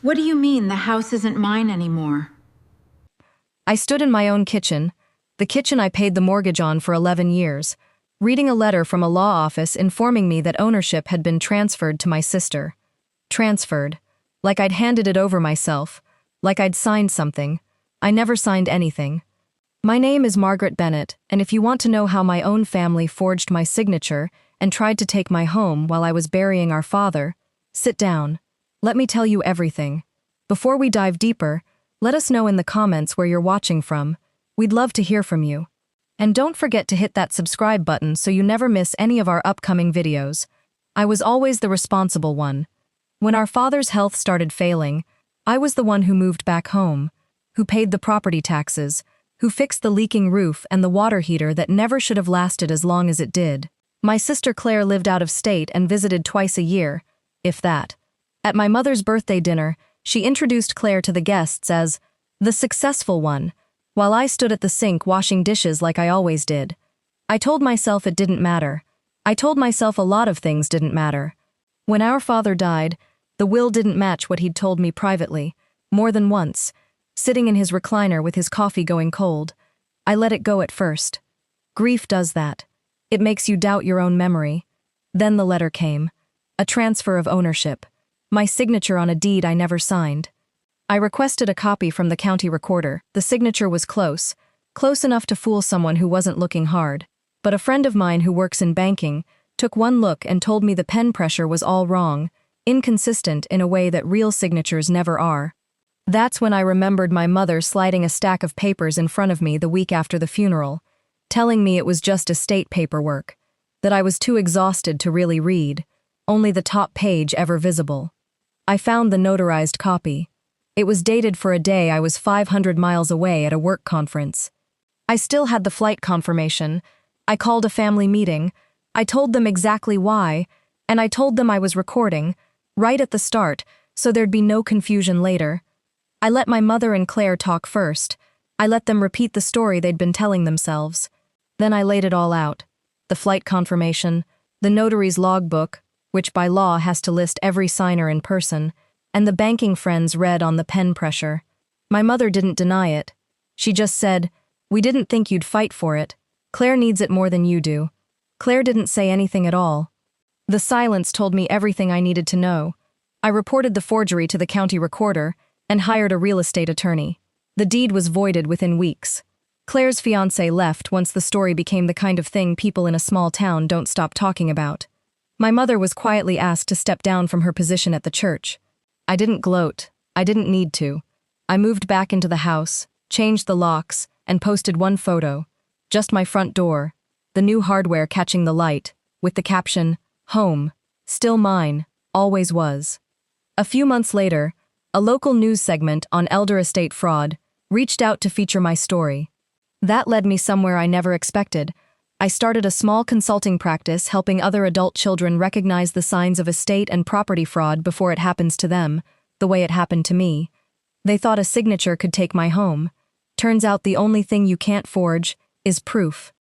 What do you mean the house isn't mine anymore? I stood in my own kitchen, the kitchen I paid the mortgage on for 11 years, reading a letter from a law office informing me that ownership had been transferred to my sister. Transferred. Like I'd handed it over myself, like I'd signed something. I never signed anything. My name is Margaret Bennett, and if you want to know how my own family forged my signature and tried to take my home while I was burying our father, sit down. Let me tell you everything. Before we dive deeper, let us know in the comments where you're watching from. We'd love to hear from you. And don't forget to hit that subscribe button so you never miss any of our upcoming videos. I was always the responsible one. When our father's health started failing, I was the one who moved back home, who paid the property taxes, who fixed the leaking roof and the water heater that never should have lasted as long as it did. My sister Claire lived out of state and visited twice a year, if that. At my mother's birthday dinner, she introduced Claire to the guests as the successful one, while I stood at the sink washing dishes like I always did. I told myself it didn't matter. I told myself a lot of things didn't matter. When our father died, the will didn't match what he'd told me privately, more than once, sitting in his recliner with his coffee going cold. I let it go at first. Grief does that. It makes you doubt your own memory. Then the letter came. A transfer of ownership. My signature on a deed I never signed. I requested a copy from the county recorder. The signature was close enough to fool someone who wasn't looking hard. But a friend of mine who works in banking took one look and told me the pen pressure was all wrong, inconsistent in a way that real signatures never are. That's when I remembered my mother sliding a stack of papers in front of me the week after the funeral, telling me it was just estate paperwork, that I was too exhausted to really read, only the top page ever visible. I found the notarized copy. It was dated for a day I was 500 miles away at a work conference. I still had the flight confirmation. I called a family meeting. I told them exactly why, and I told them I was recording, right at the start, so there'd be no confusion later. I let my mother and Claire talk first. I let them repeat the story they'd been telling themselves. Then I laid it all out. The flight confirmation, the notary's logbook, which by law has to list every signer in person, and the banking friends read on the pen pressure. My mother didn't deny it. She just said, "We didn't think you'd fight for it. Claire needs it more than you do." Claire didn't say anything at all. The silence told me everything I needed to know. I reported the forgery to the county recorder and hired a real estate attorney. The deed was voided within weeks. Claire's fiancé left once the story became the kind of thing people in a small town don't stop talking about. My mother was quietly asked to step down from her position at the church. I didn't gloat. I didn't need to. I moved back into the house, changed the locks, and posted one photo. Just my front door, the new hardware catching the light, with the caption, "Home, still mine, always was." A few months later, a local news segment on elder estate fraud reached out to feature my story. That led me somewhere I never expected. I started a small consulting practice helping other adult children recognize the signs of estate and property fraud before it happens to them, the way it happened to me. They thought a signature could take my home. Turns out the only thing you can't forge is proof.